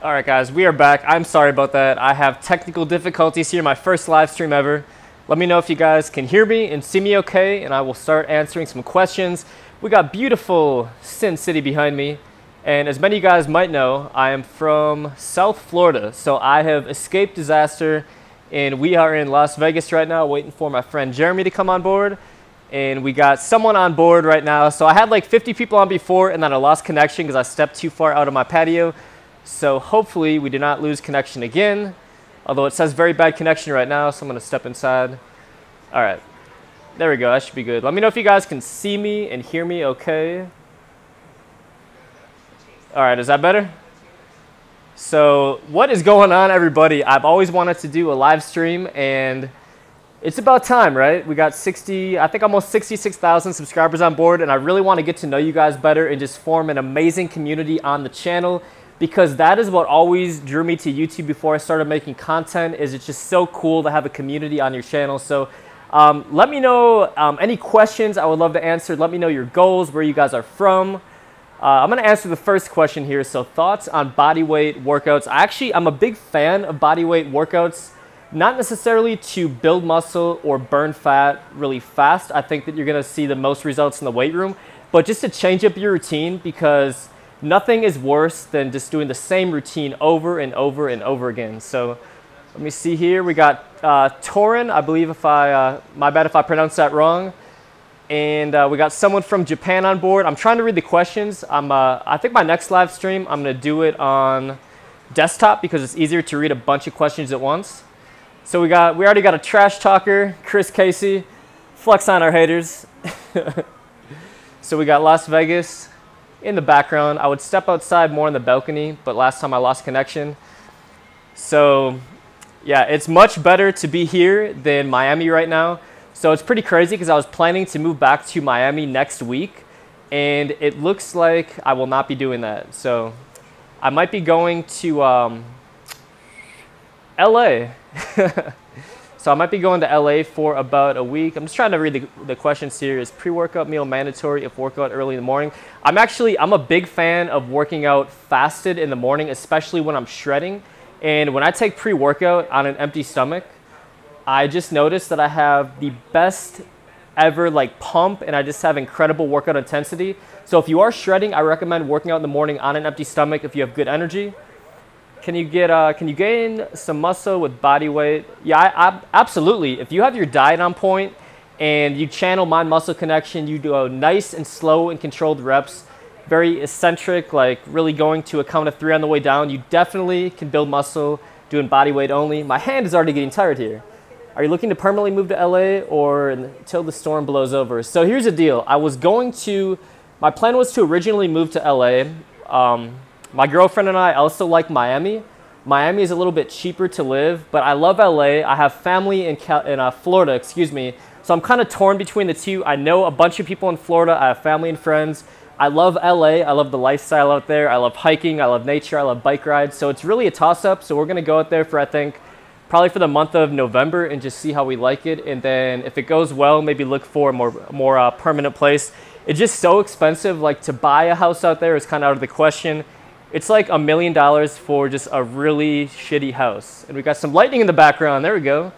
All right, guys, we are back. I'm sorry about that. I have technical difficulties here, my first live stream ever. Let me know if you guys can hear me and see me okay, and I will start answering some questions. We got beautiful Sin City behind me, and as many of you guys might know, I am from South Florida, so I have escaped disaster, and we are in Las Vegas right now waiting for my friend Jeremy to come on board, and we got someone on board right now. So I had like 50 people on before, and then I lost connection because I stepped too far out of my patio. So hopefully we do not lose connection again, although it says very bad connection right now, so I'm going to step inside. All right, there we go. That should be good. Let me know if you guys can see me and hear me okay. All right, is that better? So what is going on, everybody? I've always wanted to do a live stream, and it's about time, right? We got I think almost 66,000 subscribers on board, and I really want to get to know you guys better and just form an amazing community on the channel, because that is what always drew me to YouTube before I started making content. Is it's just so cool to have a community on your channel. So let me know any questions I would love to answer. Let me know your goals, where you guys are from. I'm going to answer the first question here. So thoughts on body weight workouts. I'm a big fan of body weight workouts, not necessarily to build muscle or burn fat really fast. I think that you're going to see the most results in the weight room, but just to change up your routine, because nothing is worse than just doing the same routine over and over and over again. So let me see here. We got Torin, I believe, my bad if I pronounced that wrong. And we got someone from Japan on board. I'm trying to read the questions. I think my next live stream, I'm going to do it on desktop because it's easier to read a bunch of questions at once. So we already got a trash talker, Chris Casey. Flex on our haters. So we got Las Vegas in the background. I would step outside more on the balcony, but last time I lost connection. So yeah, it's much better to be here than Miami right now. So it's pretty crazy because I was planning to move back to Miami next week, and it looks like I will not be doing that. So I might be going to LA. So I might be going to LA for about a week. I'm just trying to read the questions here. Is pre-workout meal mandatory if workout early in the morning? I'm a big fan of working out fasted in the morning, especially when I'm shredding. And when I take pre-workout on an empty stomach, I just noticed that I have the best ever pump, and I just have incredible workout intensity. So if you are shredding, I recommend working out in the morning on an empty stomach if you have good energy. Can you gain some muscle with body weight? Yeah, absolutely. If you have your diet on point and you channel mind muscle connection, you do a nice and slow and controlled reps, very eccentric, like really going to a count of 3 on the way down, you definitely can build muscle doing body weight only. My hand is already getting tired here. Are you looking to permanently move to LA or until the storm blows over? So here's the deal. My plan was to originally move to LA. My girlfriend and I also like Miami. Miami is a little bit cheaper to live, but I love LA. I have family in Florida, excuse me. So I'm kind of torn between the two. I know a bunch of people in Florida. I have family and friends. I love LA. I love the lifestyle out there. I love hiking. I love nature. I love bike rides. So it's really a toss-up. So we're going to go out there for, I think, probably for the month of November and just see how we like it. And then if it goes well, maybe look for a more permanent place. It's just so expensive. Like, to buy a house out there is kind of out of the question. It's like $1 million for just a really shitty house. And we got some lightning in the background. There we go.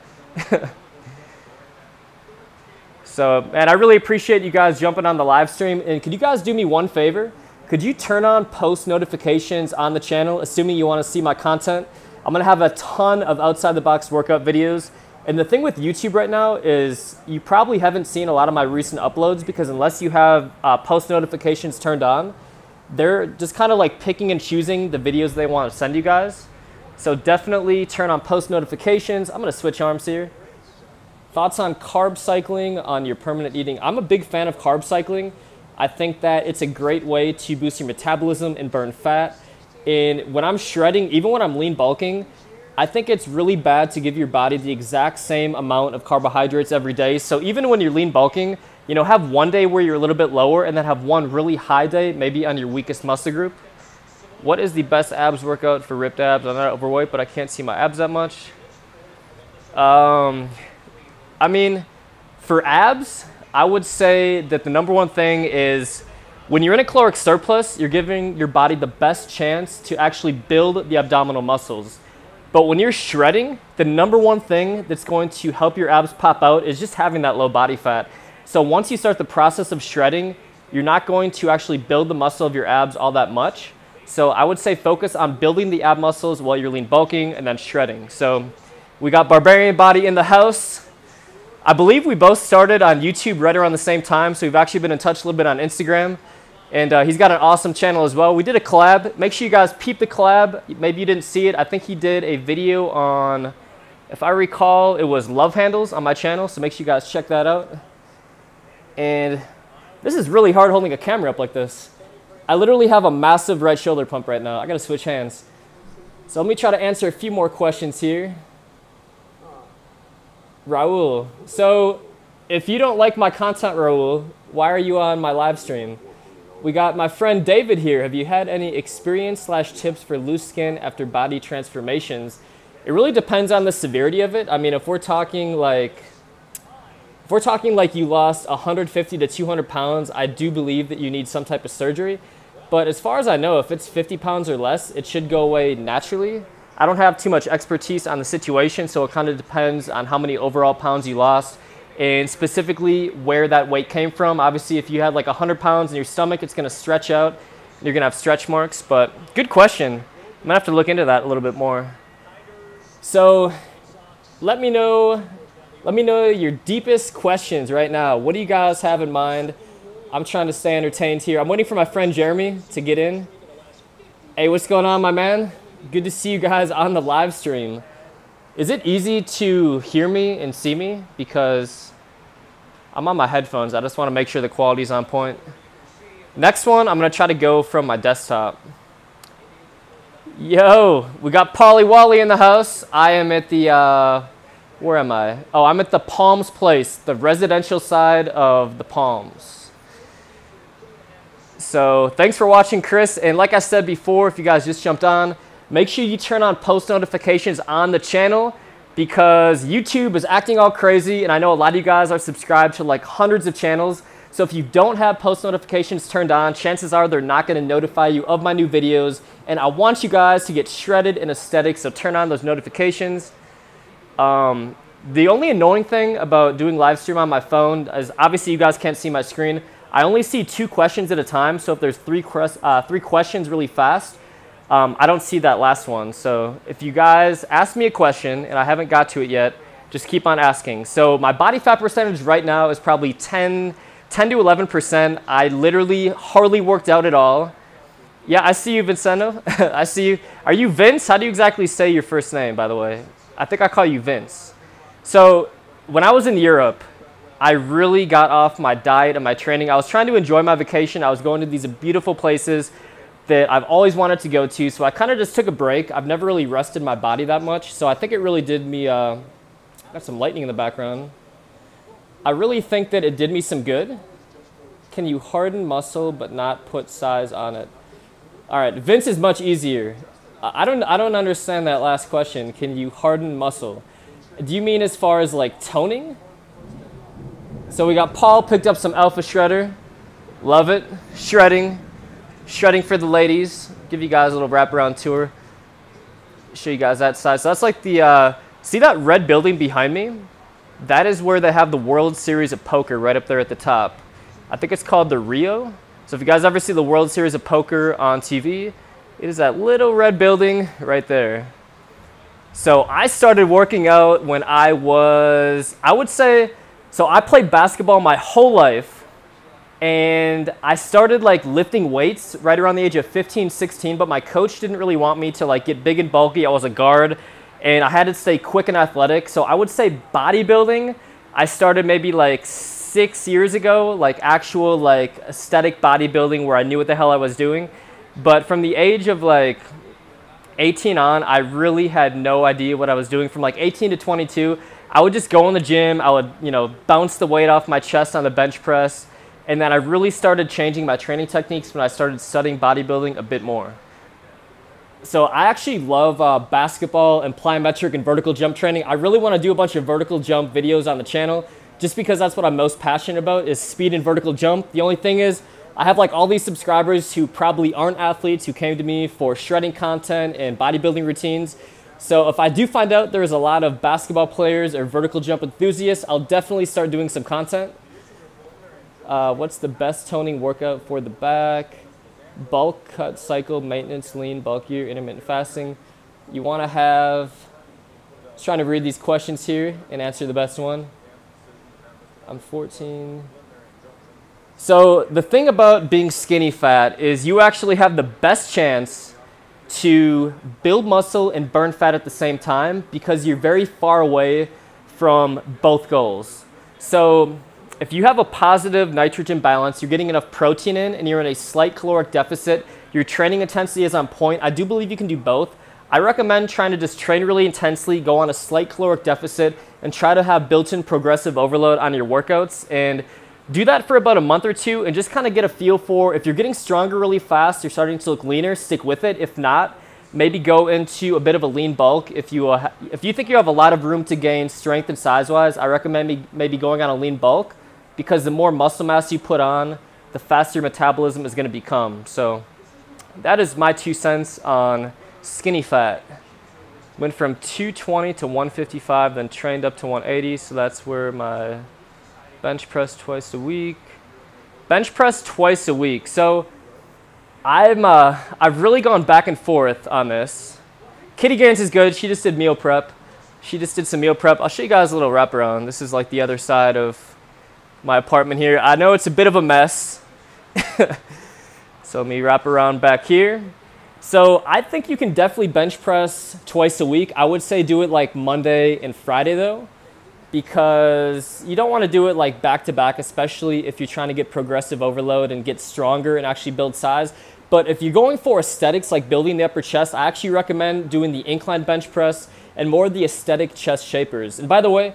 So, man, I really appreciate you guys jumping on the live stream. And could you guys do me one favor? Could you turn on post notifications on the channel, assuming you want to see my content? I'm going to have a ton of outside the box workout videos. And the thing with YouTube right now is you probably haven't seen a lot of my recent uploads, because unless you have post notifications turned on, they're just kind of like picking and choosing the videos they want to send you guys. So definitely turn on post notifications. I'm going to switch arms here. Thoughts on carb cycling on your permanent eating? I'm a big fan of carb cycling. I think that it's a great way to boost your metabolism and burn fat. And when I'm shredding, even when I'm lean bulking, I think it's really bad to give your body the exact same amount of carbohydrates every day. So even when you're lean bulking, have one day where you're a little bit lower and then have one really high day, maybe on your weakest muscle group. What is the best abs workout for ripped abs? I'm not overweight, but I can't see my abs that much. I mean, for abs, I would say that the number one thing is When you're in a caloric surplus, you're giving your body the best chance to actually build the abdominal muscles. But when you're shredding, the number one thing that's going to help your abs pop out is just having that low body fat. So once you start the process of shredding, you're not going to actually build the muscle of your abs all that much. So I would say focus on building the ab muscles while you're lean bulking and then shredding. So we got Barbarian Body in the house. I believe we both started on YouTube right around the same time, so we've actually been in touch a little bit on Instagram. And he's got an awesome channel as well. We did a collab. Make sure you guys peep the collab. Maybe you didn't see it. I think he did a video on, if I recall, it was love handles on my channel. So make sure you guys check that out. And this is really hard holding a camera up like this. I literally have a massive right shoulder pump right now. I gotta switch hands. So let me try to answer a few more questions here. Raul. So if you don't like my content, Raul, why are you on my live stream? We got my friend David here. Have you had any experience / tips for loose skin after body transformations? It really depends on the severity of it. I mean, if we're talking like you lost 150 to 200 pounds, I do believe that you need some type of surgery. But as far as I know, if it's 50 pounds or less, it should go away naturally. I don't have too much expertise on the situation, so it kind of depends on how many overall pounds you lost and specifically where that weight came from. Obviously, if you had like 100 pounds in your stomach, it's gonna stretch out. You're gonna have stretch marks, but good question. I'm gonna have to look into that a little bit more. So let me know your deepest questions right now. What do you guys have in mind? I'm trying to stay entertained here. I'm waiting for my friend Jeremy to get in. Hey, what's going on, my man? Good to see you guys on the live stream. Is it easy to hear me and see me? Because I'm on my headphones. I just want to make sure the quality's on point. Next one, I'm going to try to go from my desktop. Yo, we got Polly Wally in the house. I am at the, where am I? Oh, I'm at the Palms Place, the residential side of the Palms. So thanks for watching, Chris. And like I said before, if you guys just jumped on, make sure you turn on post notifications on the channel because YouTube is acting all crazy. And I know a lot of you guys are subscribed to like hundreds of channels. So if you don't have post notifications turned on, chances are they're not going to notify you of my new videos. And I want you guys to get shredded in aesthetics, so turn on those notifications. The only annoying thing about doing live stream on my phone is obviously you guys can't see my screen. I only see 2 questions at a time. So if there's three questions really fast, I don't see that last one. So if you guys ask me a question and I haven't got to it yet, just keep on asking. So my body fat percentage right now is probably 10 to 11%. I literally hardly worked out at all. Yeah, I see you, Vincento. I see you. Are you Vince? How do you exactly say your first name, by the way? I think I call you Vince. So when I was in Europe, I really got off my diet and my training. I was trying to enjoy my vacation. I was going to these beautiful places that I've always wanted to go to. So I kind of just took a break. I've never really rested my body that much. So I think it really did me, got some lightning in the background. I really think that it did me some good. Can you harden muscle but not put size on it? All right, Vince is much easier. I don't understand that last question. Can you harden muscle? Do you mean as far as like toning? So we got Paul picked up some Alpha Shredder. Love it. Shredding for the ladies. Give you guys a little wraparound tour. Show you guys that side. So that's like the, see that red building behind me? That is where they have the World Series of Poker right up there at the top. I think it's called the Rio. So if you guys ever see the World Series of Poker on TV, it is that little red building right there. So I started working out when I would say, so I played basketball my whole life. And I started like lifting weights right around the age of 15, 16, but my coach didn't really want me to like get big and bulky. I was a guard and I had to stay quick and athletic. So I would say bodybuilding, I started maybe like 6 years ago, like actual like aesthetic bodybuilding where I knew what the hell I was doing. But from the age of like 18 on, I really had no idea what I was doing. From like 18 to 22, I would just go in the gym. I would, you know, bounce the weight off my chest on the bench press. And then I really started changing my training techniques when I started studying bodybuilding a bit more. So I actually love basketball and plyometric and vertical jump training. I really want to do a bunch of vertical jump videos on the channel just because that's what I'm most passionate about is speed and vertical jump. The only thing is I have like all these subscribers who probably aren't athletes who came to me for shredding content and bodybuilding routines. So if I do find out there's a lot of basketball players or vertical jump enthusiasts, I'll definitely start doing some content. What's the best toning workout for the back? Bulk, cut, cycle, maintenance, lean, bulkier, intermittent fasting. You want to have, just trying to read these questions here and answer the best one. I'm 14. So the thing about being skinny fat is you actually have the best chance to build muscle and burn fat at the same time because you're very far away from both goals. So if you have a positive nitrogen balance, you're getting enough protein in and you're in a slight caloric deficit, your training intensity is on point, I do believe you can do both. I recommend trying to just train really intensely, go on a slight caloric deficit, and try to have built-in progressive overload on your workouts. And do that for about a month or two and just kind of get a feel for if you're getting stronger really fast, you're starting to look leaner, stick with it. If not, maybe go into a bit of a lean bulk. If you think you have a lot of room to gain strength and size-wise, I recommend maybe going on a lean bulk because the more muscle mass you put on, the faster your metabolism is going to become. So that is my 2 cents on skinny fat. Went from 220 to 155, then trained up to 180. So that's where my bench press twice a week. Bench press twice a week. So I've really gone back and forth on this. Kitty Gaines is good. She just did meal prep. She just did some meal prep. I'll show you guys a little wraparound. This is like the other side of my apartment here. I know it's a bit of a mess. So let me wrap around back here. So I think you can definitely bench press twice a week. I would say do it like Monday and Friday though, because you don't want to do it like back to back, especially if you're trying to get progressive overload and get stronger and actually build size. But if you're going for aesthetics like building the upper chest, I actually recommend doing the incline bench press and more of the aesthetic chest shapers. And by the way,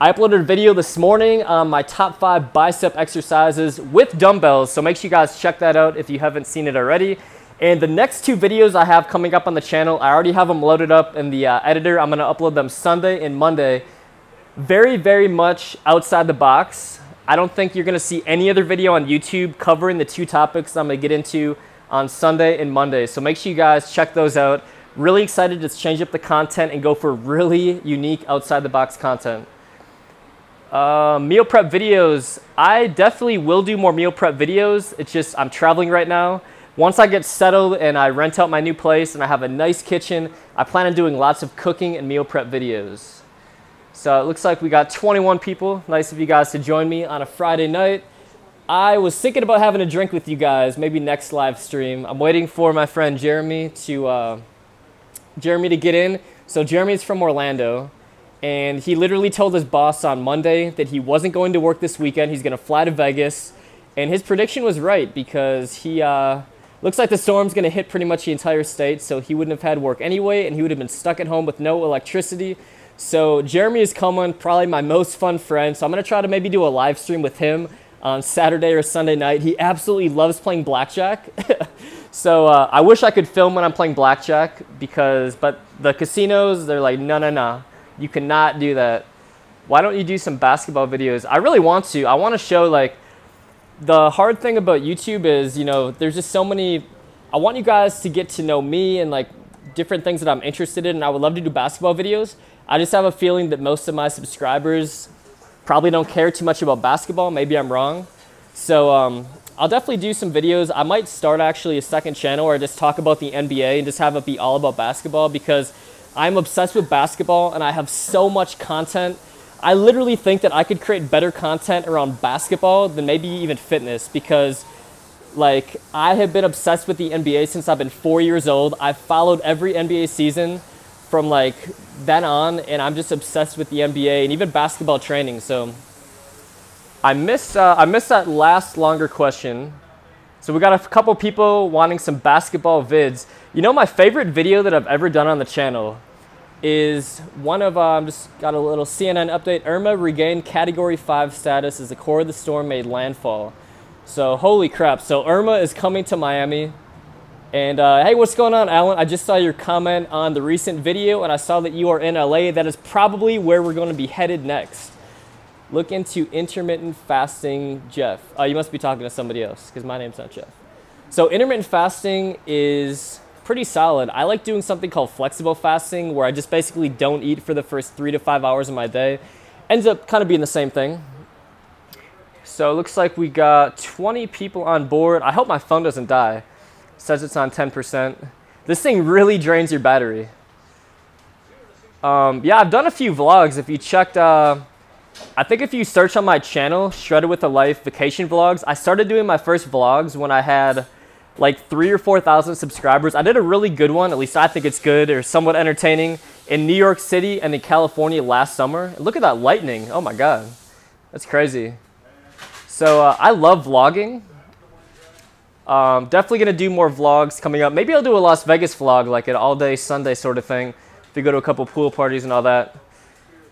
I uploaded a video this morning on my top 5 bicep exercises with dumbbells. So make sure you guys check that out if you haven't seen it already. And the next 2 videos I have coming up on the channel, I already have them loaded up in the editor. I'm going to upload them Sunday and Monday. Very, very much outside the box. I don't think you're going to see any other video on YouTube covering the 2 topics I'm going to get into on Sunday and Monday. So make sure you guys check those out. Really excited to change up the content and go for really unique outside the box content. Meal prep videos. I definitely will do more meal prep videos. It's just I'm traveling right now. Once I get settled and I rent out my new place and I have a nice kitchen, I plan on doing lots of cooking and meal prep videos. So it looks like we got 21 people. Nice of you guys to join me on a Friday night. I was thinking about having a drink with you guys, maybe next live stream. I'm waiting for my friend Jeremy to get in. So Jeremy's from Orlando, and he literally told his boss on Monday that he wasn't going to work this weekend. He's going to fly to Vegas, and his prediction was right because he looks like the storm's going to hit pretty much the entire state, so he wouldn't have had work anyway, and he would have been stuck at home with no electricity. So Jeremy is coming, probably my most fun friend, so I'm going to try to maybe do a live stream with him on Saturday or Sunday night. He absolutely loves playing blackjack. So I wish I could film when I'm playing blackjack, but the casinos, they're like, no, you cannot do that. Why don't you do some basketball videos? I really want to. I want to show, like, the hard thing about YouTube is, you know, there's just so many, I want you guys to get to know me and like different things that I'm interested in, and I would love to do basketball videos. I just have a feeling that most of my subscribers probably don't care too much about basketball. Maybe I'm wrong. So I'll definitely do some videos. I might start actually a second channel where I just talk about the NBA and just have it be all about basketball because I'm obsessed with basketball and I have so much content. I literally think that I could create better content around basketball than maybe even fitness because like I have been obsessed with the NBA since I've been 4 years old. I've followed every NBA season from like then on, and I'm just obsessed with the NBA and even basketball training. So I missed that last longer question. So we got a couple people wanting some basketball vids. You know, my favorite video that I've ever done on the channel is one of, just got a little CNN update. Irma regained Category 5 status as the core of the storm made landfall. So holy crap. So Irma is coming to Miami. And hey, what's going on, Alan? I just saw your comment on the recent video and I saw that you are in LA. That is probably where we're going to be headed next. Look into intermittent fasting, Jeff. You must be talking to somebody else because my name's not Jeff. So intermittent fasting is pretty solid. I like doing something called flexible fasting where I just basically don't eat for the first 3 to 5 hours of my day. Ends up kind of being the same thing. So it looks like we got 20 people on board. I hope my phone doesn't die. It says it's on 10%. This thing really drains your battery. Yeah, I've done a few vlogs. If you checked, I think if you search on my channel, Shredded with a Life Vacation Vlogs, I started doing my first vlogs when I had like 3,000 or 4,000 subscribers. I did a really good one, at least I think it's good or somewhat entertaining, in New York City and in California last summer. Look at that lightning. Oh my God, that's crazy. So I love vlogging. Definitely gonna do more vlogs coming up. Maybe I'll do a Las Vegas vlog, like an all-day Sunday sort of thing, if you go to a couple pool parties and all that.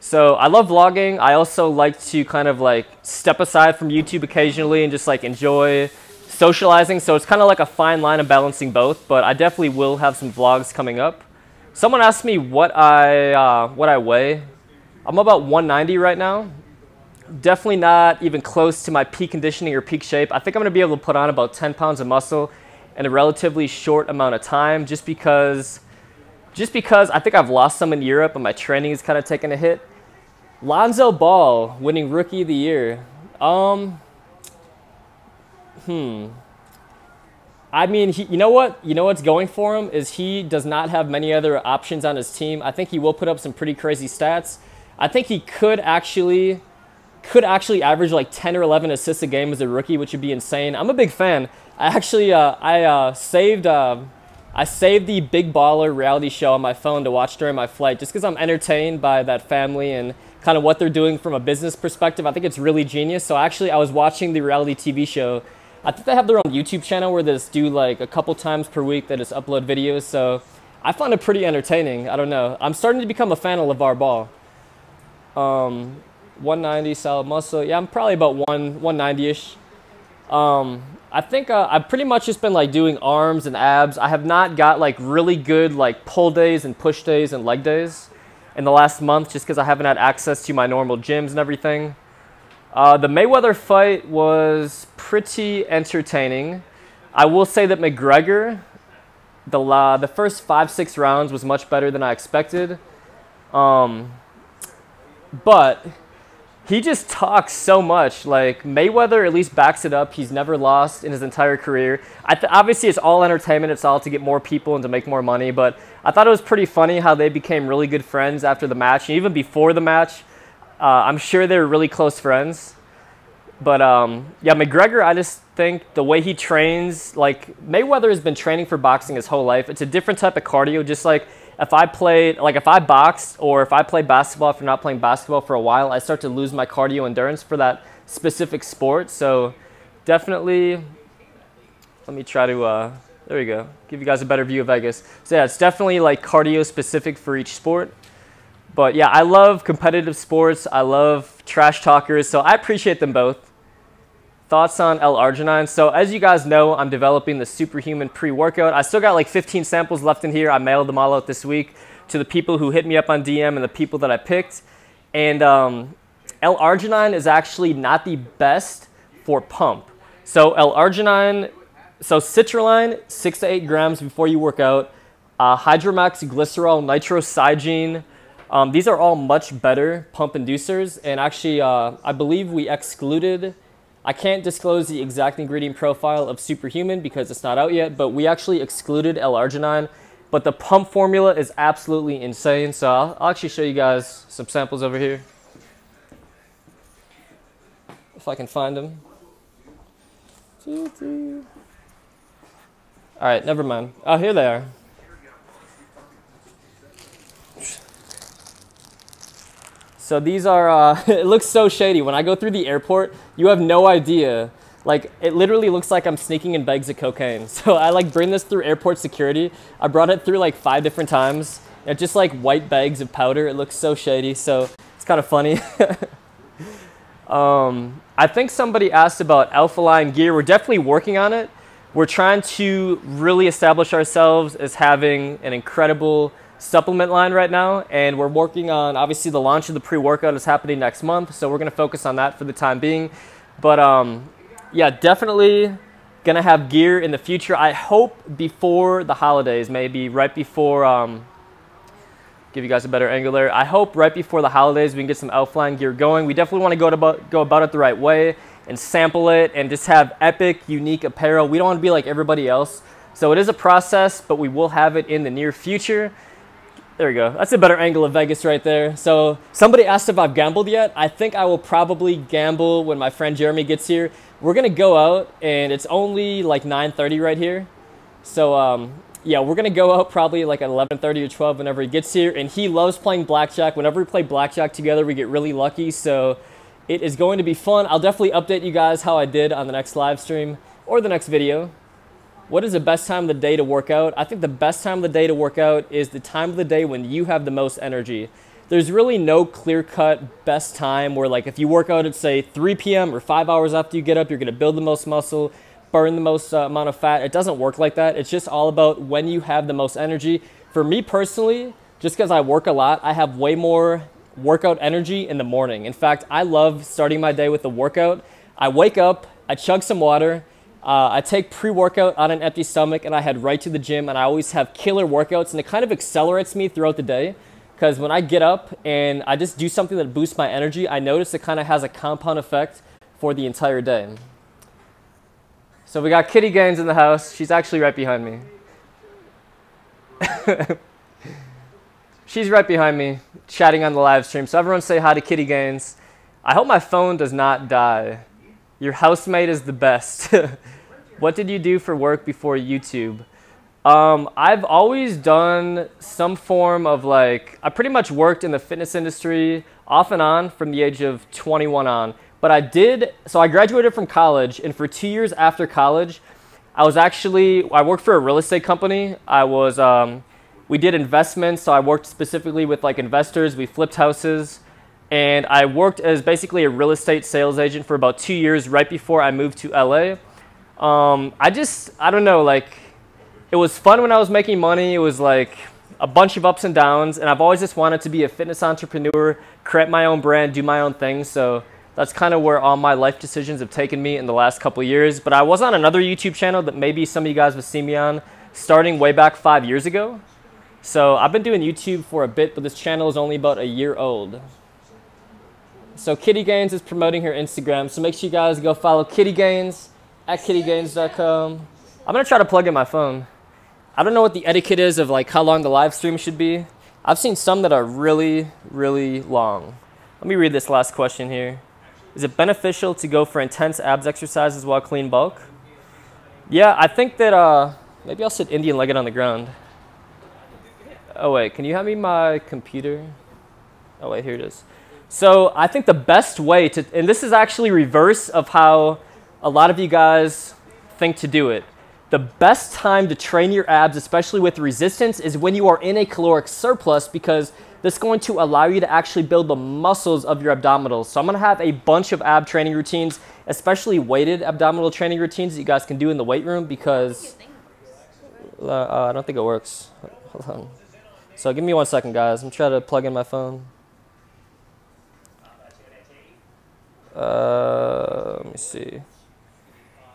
So I love vlogging. I also like to kind of like step aside from YouTube occasionally and just like enjoy socializing. So it's kind of like a fine line of balancing both, but I definitely will have some vlogs coming up. Someone asked me what I weigh. I'm about 190 right now. Definitely not even close to my peak conditioning or peak shape. I think I'm gonna be able to put on about 10 pounds of muscle in a relatively short amount of time just because I think I've lost some in Europe and my training is kind of taking a hit. Lonzo Ball winning Rookie of the Year. I mean, you know what's going for him is he does not have many other options on his team. I think he will put up some pretty crazy stats. I think he could actually average like 10 or 11 assists a game as a rookie, which would be insane. I'm a big fan. I actually I saved the Big Baller reality show on my phone to watch during my flight just because I'm entertained by that family and kind of what they're doing from a business perspective. I think it's really genius. So actually I was watching the reality TV show. I think they have their own YouTube channel where they just do like a couple times per week they just upload videos. So I find it pretty entertaining. I don't know. I'm starting to become a fan of LeVar Ball. 190 solid muscle. Yeah, I'm probably about 190-ish. I think I've pretty much just been like doing arms and abs. I have not got like really good like pull days and push days and leg days in the last month just because I haven't had access to my normal gyms and everything. The Mayweather fight was pretty entertaining. I will say that McGregor, the first 5-6 rounds was much better than I expected. But he just talks so much. Like Mayweather at least backs it up. He's never lost in his entire career. Obviously, it's all entertainment. It's all to get more people and to make more money. But I thought it was pretty funny how they became really good friends after the match. And even before the match, I'm sure they were really close friends. But yeah, McGregor, I just think the way he trains, like Mayweather has been training for boxing his whole life. It's a different type of cardio. Just like if I boxed or if I play basketball after not playing basketball for a while, I start to lose my cardio endurance for that specific sport. So definitely, let me try to, there we go, give you guys a better view of Vegas. So yeah, it's definitely like cardio specific for each sport. But yeah, I love competitive sports. I love trash talkers. So I appreciate them both. Thoughts on L-arginine. So as you guys know, I'm developing the Superhuman pre-workout. I still got like 15 samples left in here. I mailed them all out this week to the people who hit me up on DM and the people that I picked. And L-arginine is actually not the best for pump. So L-arginine, so citrulline, 6 to 8 grams before you work out. Hydromax, glycerol, nitrosygene. These are all much better pump inducers. And actually, I believe we excluded, I can't disclose the exact ingredient profile of Superhuman because it's not out yet, but we actually excluded L-arginine. But the pump formula is absolutely insane. So I'll actually show you guys some samples over here. If I can find them. 2, 3. All right, never mind. Oh, here they are. So these are, it looks so shady. When I go through the airport, you have no idea. Like, it literally looks like I'm sneaking in bags of cocaine. So I like bring this through airport security. I brought it through like 5 different times. It's just like white bags of powder. It looks so shady. So it's kind of funny. I think somebody asked about alpha-line gear. We're definitely working on it. We're trying to really establish ourselves as having an incredible supplement line right now, and we're working on, obviously the launch of the pre-workout is happening next month, so we're going to focus on that for the time being. But yeah, definitely gonna have gear in the future. I hope before the holidays, maybe right before, give you guys a better angle there. I hope right before the holidays we can get some outflying gear going. We definitely want to go about it the right way and sample it and just have epic, unique apparel. We don't want to be like everybody else. So it is a process, but we will have it in the near future. There we go. That's a better angle of Vegas right there. So somebody asked if I've gambled yet. I think I will probably gamble when my friend Jeremy gets here. We're going to go out, and it's only like 9:30 right here. So yeah, we're going to go out probably like at 11:30 or 12 whenever he gets here. And he loves playing blackjack. Whenever we play blackjack together, we get really lucky. So it is going to be fun. I'll definitely update you guys how I did on the next live stream or the next video. What is the best time of the day to work out? I think the best time of the day to work out is the time of the day when you have the most energy. There's really no clear-cut best time where, like, if you work out at, say, 3 p.m. or 5 hours after you get up, you're going to build the most muscle, burn the most amount of fat. It doesn't work like that. It's just all about when you have the most energy. For me personally, just because I work a lot, I have way more workout energy in the morning. In fact, I love starting my day with a workout. I wake up, I chug some water, I take pre-workout on an empty stomach, and I head right to the gym, and I always have killer workouts, and it kind of accelerates me throughout the day, because when I get up and I just do something that boosts my energy, I notice it kind of has a compound effect for the entire day. So we got Kitty Gaines in the house. She's actually right behind me. She's right behind me, chatting on the live stream. So everyone say hi to Kitty Gaines. I hope my phone does not die. Your housemate is the best. What did you do for work before YouTube? I've always done some form of, like, I pretty much worked in the fitness industry off and on from the age of 21 on. But I graduated from college, and for 2 years after college, I worked for a real estate company. We did investments, so I worked specifically with, like, investors. We flipped houses. And I worked as basically a real estate sales agent for about 2 years right before I moved to LA. I don't know, like, it was fun when I was making money. It was like a bunch of ups and downs, and I've always just wanted to be a fitness entrepreneur, create my own brand, do my own thing. So that's kind of where all my life decisions have taken me in the last couple of years. But I was on another YouTube channel that maybe some of you guys would see me on starting way back 5 years ago. So I've been doing YouTube for a bit, but this channel is only about a year old. So Kitty Gaines is promoting her Instagram, so make sure you guys go follow Kitty Gaines at kittygaines.com. I'm going to try to plug in my phone. I don't know what the etiquette is of, like, how long the live stream should be. I've seen some that are really, really long. Let me read this last question here. Is it beneficial to go for intense abs exercises while clean bulk? Yeah, I think that maybe I'll sit Indian-legged on the ground. Oh, wait, can you hand me my computer? Oh, wait, here it is. So I think the best way to, and this is actually reverse of how a lot of you guys think to do it. The best time to train your abs, especially with resistance, is when you are in a caloric surplus, because that's going to allow you to actually build the muscles of your abdominals. So I'm going to have a bunch of ab training routines, especially weighted abdominal training routines that you guys can do in the weight room, because I don't think it works. Hold on. So give me 1 second, guys. I'm trying to plug in my phone. Let me see.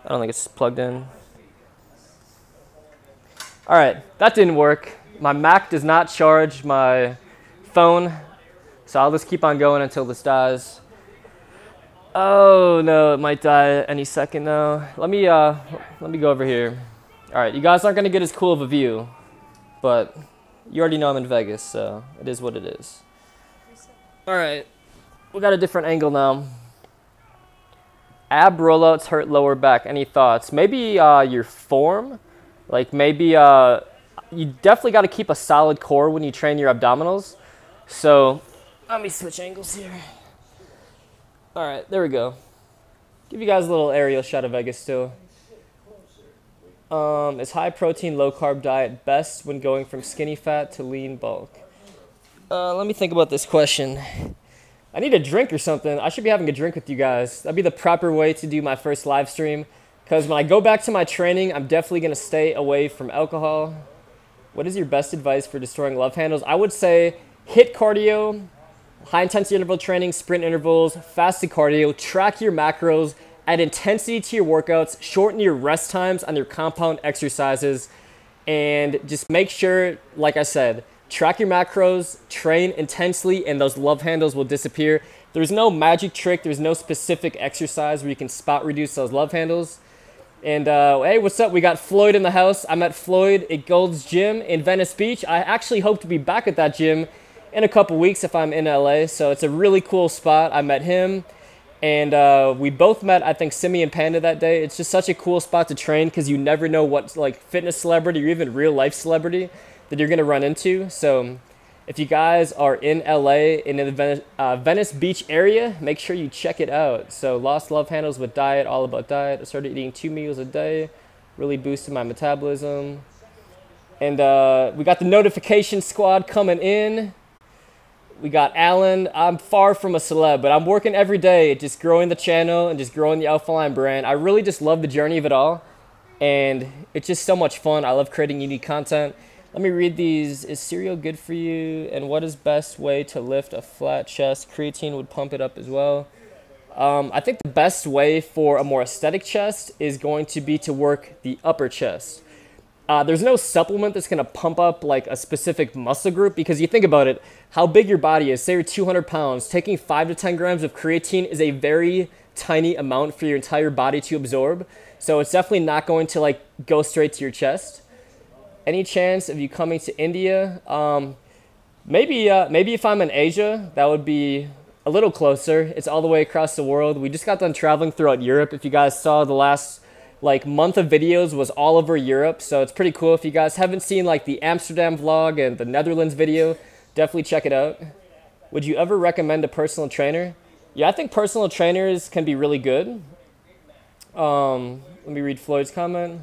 I don't think it's plugged in. All right, that didn't work. My Mac does not charge my phone, so I'll just keep on going until this dies. Oh no, it might die any second now. Let me go over here. All right, you guys aren't gonna get as cool of a view, but you already know I'm in Vegas, so it is what it is. All right, we got a different angle now. Ab rollouts hurt lower back. Any thoughts? Maybe your form. Like maybe you definitely got to keep a solid core when you train your abdominals. So let me switch angles here. All right, there we go. Give you guys a little aerial shot of Vegas still. Is high protein, low carb diet best when going from skinny fat to lean bulk? Let me think about this question. I need a drink or something. I should be having a drink with you guys. That'd be the proper way to do my first live stream. Because when I go back to my training, I'm definitely going to stay away from alcohol. What is your best advice for destroying love handles? I would say hit cardio, high intensity interval training, sprint intervals, fasted cardio, track your macros, add intensity to your workouts, shorten your rest times on your compound exercises, and just make sure, like I said, track your macros, train intensely, and those love handles will disappear. There's no magic trick. There's no specific exercise where you can spot reduce those love handles. And hey, what's up? We got Floyd in the house. I met Floyd at Gold's Gym in Venice Beach. I actually hope to be back at that gym in a couple weeks if I'm in LA. So it's a really cool spot. I met him. And we both met, I think, Simi and Panda that day. It's just such a cool spot to train because you never know what like fitness celebrity or even real life celebrity that you're going to run into. So if you guys are in LA, in the Venice Beach area, make sure you check it out. So lost love handles with diet, all about diet. I started eating 2 meals a day, really boosted my metabolism. And we got the notification squad coming in. We got Alan. I'm far from a celeb, but I'm working every day at just growing the channel and just growing the Alpha Line brand. I really just love the journey of it all. And it's just so much fun. I love creating unique content. Let me read these. Is cereal good for you? And what is best way to lift a flat chest? Creatine would pump it up as well. I think the best way for a more aesthetic chest is going to be to work the upper chest. There's no supplement that's going to pump up like a specific muscle group because you think about it, how big your body is. Say you're 200 pounds. Taking 5 to 10 grams of creatine is a very tiny amount for your entire body to absorb. So it's definitely not going to like go straight to your chest. Any chance of you coming to India? Maybe if I'm in Asia, that would be a little closer. It's all the way across the world. We just got done traveling throughout Europe. If you guys saw the last like month of videos was all over Europe. So it's pretty cool. If you guys haven't seen like the Amsterdam vlog and the Netherlands video, definitely check it out. Would you ever recommend a personal trainer? Yeah, I think personal trainers can be really good. Let me read Floyd's comment.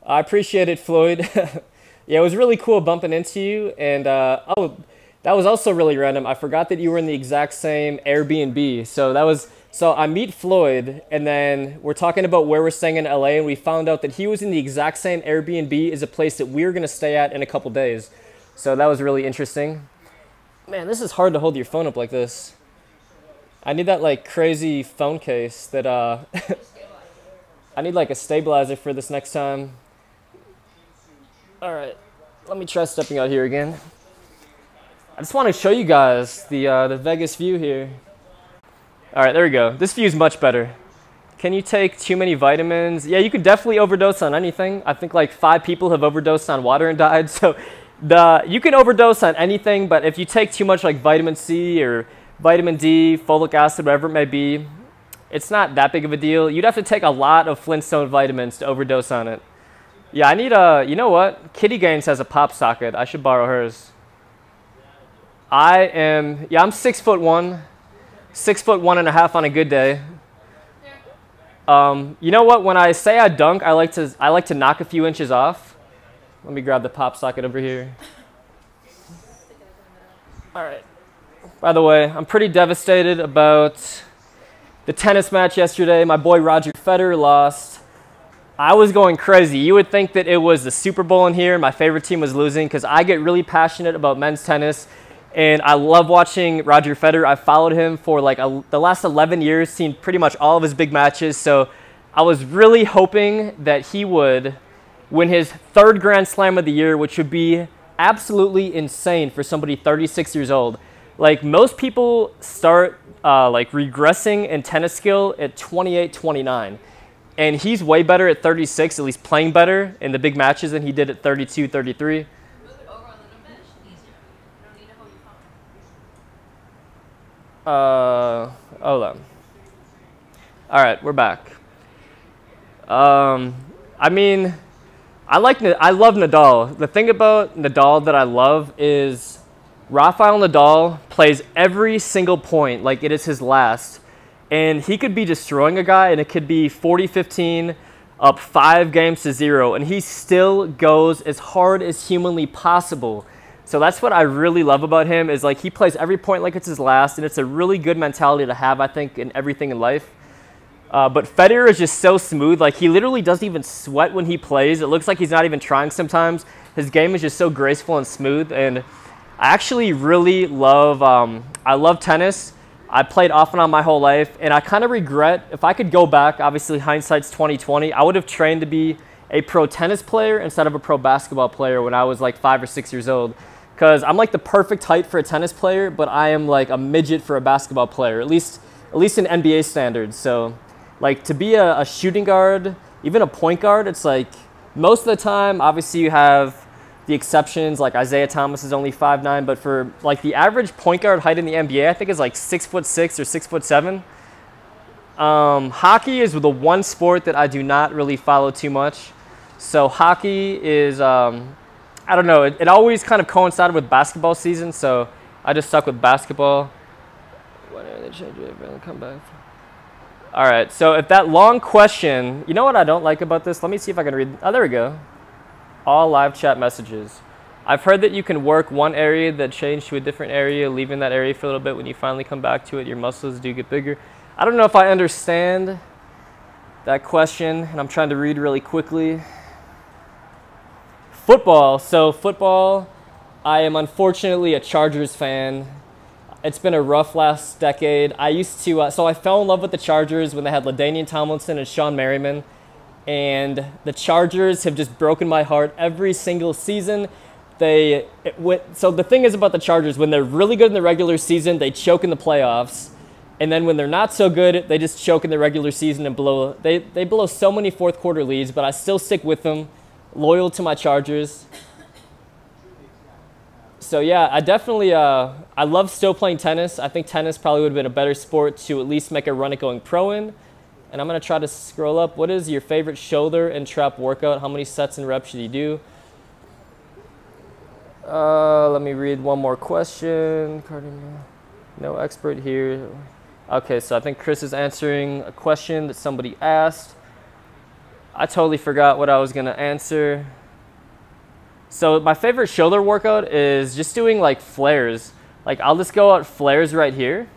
I appreciate it, Floyd. Yeah, it was really cool bumping into you. And oh, that was also really random. I forgot that you were in the exact same Airbnb. So I meet Floyd, and then we're talking about where we're staying in LA, and we found out that he was in the exact same Airbnb as a place that we were going to stay at in a couple days. So that was really interesting. Man, this is hard to hold your phone up like this. I need that like crazy phone case that I need like a stabilizer for this next time. All right, let me try stepping out here again. I just want to show you guys the Vegas view here. All right, there we go. This view is much better. Can you take too many vitamins? Yeah, you could definitely overdose on anything. I think like 5 people have overdosed on water and died. So you can overdose on anything, but if you take too much like vitamin C or vitamin D, folic acid, whatever it may be, it's not that big of a deal. You'd have to take a lot of Flintstone vitamins to overdose on it. Yeah, I need you know what? Kitty Gaines has a pop socket. I should borrow hers. I'm 6'1", 6'1.5" on a good day. You know what? When I say I dunk, I like to knock a few inches off. Let me grab the pop socket over here. All right. By the way, I'm pretty devastated about the tennis match yesterday. My boy Roger Federer lost. I was going crazy. You would think that it was the Super Bowl in here and my favorite team was losing because I get really passionate about men's tennis. And I love watching Roger Federer. I followed him for like the last 11 years, seen pretty much all of his big matches. So I was really hoping that he would win his 3rd Grand Slam of the year, which would be absolutely insane for somebody 36 years old. Like most people start like regressing in tennis skill at 28, 29. And he's way better at 36, at least playing better in the big matches than he did at 32, 33. Hold on. All right, we're back. I mean, I love Nadal. The thing about Nadal that I love is Rafael Nadal plays every single point like it is his last. And he could be destroying a guy, and it could be 40-15, up 5 games to 0, and he still goes as hard as humanly possible. So that's what I really love about him is like he plays every point like it's his last, and it's a really good mentality to have, I think, in everything in life. But Federer is just so smooth. Like, he literally doesn't even sweat when he plays. It looks like he's not even trying sometimes. His game is just so graceful and smooth. And I actually really love, I love tennis. I played off and on my whole life. And I kind of regret, if I could go back, obviously hindsight's 2020, I would have trained to be a pro tennis player instead of a pro basketball player when I was like 5 or 6 years old. Because I'm like the perfect height for a tennis player, but I am like a midget for a basketball player, at least in NBA standards. So like to be a shooting guard, even a point guard, it's like most of the time, obviously you have the exceptions, like Isaiah Thomas is only 5'9", but for like the average point guard height in the NBA, I think is like 6'6" or 6'7". Hockey is the one sport that I do not really follow too much. So hockey is, I don't know, it always kind of coincided with basketball season, so I just stuck with basketball. When are they changing it? Come back. All right, so if that long question, you know what I don't like about this? Let me see if I can read. Oh, there we go. All live chat messages. I've heard that you can work one area that change to a different area, leaving that area for a little bit. When you finally come back to it, your muscles do get bigger. I don't know if I understand that question, and I'm trying to read really quickly. Football. So football, I am unfortunately a Chargers fan. It's been a rough last decade. I used to, so I fell in love with the Chargers when they had LaDainian Tomlinson and Sean Merriman. And the Chargers have just broken my heart every single season. So the thing is about the Chargers, when they're really good in the regular season, they choke in the playoffs. And then when they're not so good, they just choke in the regular season and they blow so many fourth quarter leads, but I still stick with them, loyal to my Chargers. So yeah, I definitely, I love still playing tennis. I think tennis probably would have been a better sport to at least make a run at going pro in. And I'm gonna try to scroll up. What is your favorite shoulder and trap workout? How many sets and reps should you do? Let me read one more question. No expert here. Okay, so I think Chris is answering a question that somebody asked. I totally forgot what I was gonna answer. So my favorite shoulder workout is just doing like flares. Like I'll just go out flares right here.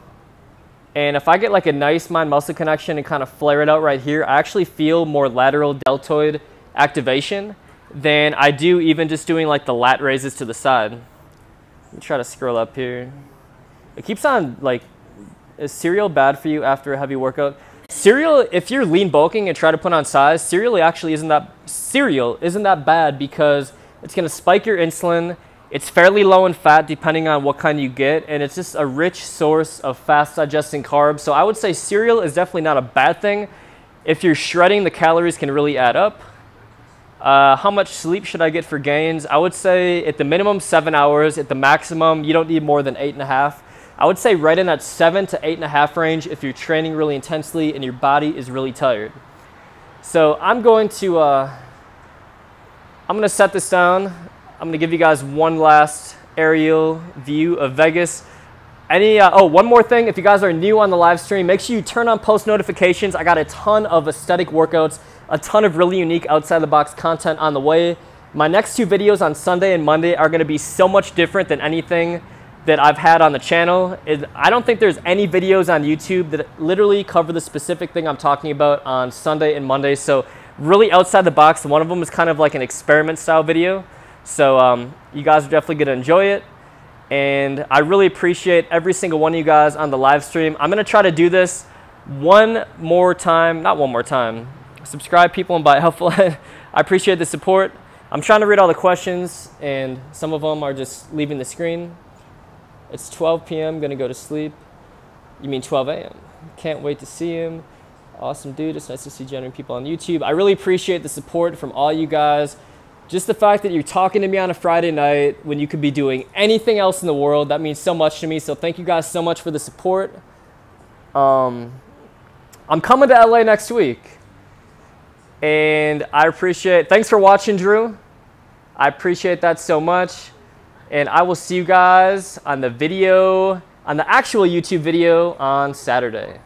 And if I get like a nice mind muscle connection and kind of flare it out right here, I actually feel more lateral deltoid activation than I do even just doing like the lat raises to the side. Let me try to scroll up here. It keeps on like, is cereal bad for you after a heavy workout? Cereal, if you're lean bulking and try to put on size, cereal actually isn't that bad because it's gonna spike your insulin. It's fairly low in fat depending on what kind you get, and it's just a rich source of fast digesting carbs. So I would say cereal is definitely not a bad thing. If you're shredding, the calories can really add up. How much sleep should I get for gains? I would say at the minimum 7 hours. At the maximum, you don't need more than 8.5. I would say right in that 7 to 8.5 range if you're training really intensely and your body is really tired. So I'm going to set this down. I'm going to give you guys one last aerial view of Vegas. One more thing. If you guys are new on the live stream, make sure you turn on post notifications. I got a ton of aesthetic workouts, a ton of really unique outside the box content on the way. My next 2 videos on Sunday and Monday are going to be so much different than anything that I've had on the channel. I don't think there's any videos on YouTube that literally cover the specific thing I'm talking about on Sunday and Monday. So really outside the box. One of them is kind of like an experiment style video. So you guys are definitely gonna enjoy it. And I really appreciate every single one of you guys on the live stream. I'm gonna try to do this one more time, not one more time. Subscribe people and buy helpful. I appreciate the support. I'm trying to read all the questions and some of them are just leaving the screen. It's 12 p.m. gonna go to sleep. You mean 12 a.m. Can't wait to see him. Awesome dude, it's nice to see genuine people on YouTube. I really appreciate the support from all you guys. Just the fact that you're talking to me on a Friday night when you could be doing anything else in the world, that means so much to me. So thank you guys so much for the support. I'm coming to LA next week. And I appreciate, thanks for watching, Drew. I appreciate that so much. And I will see you guys on the video, on the actual YouTube video on Saturday.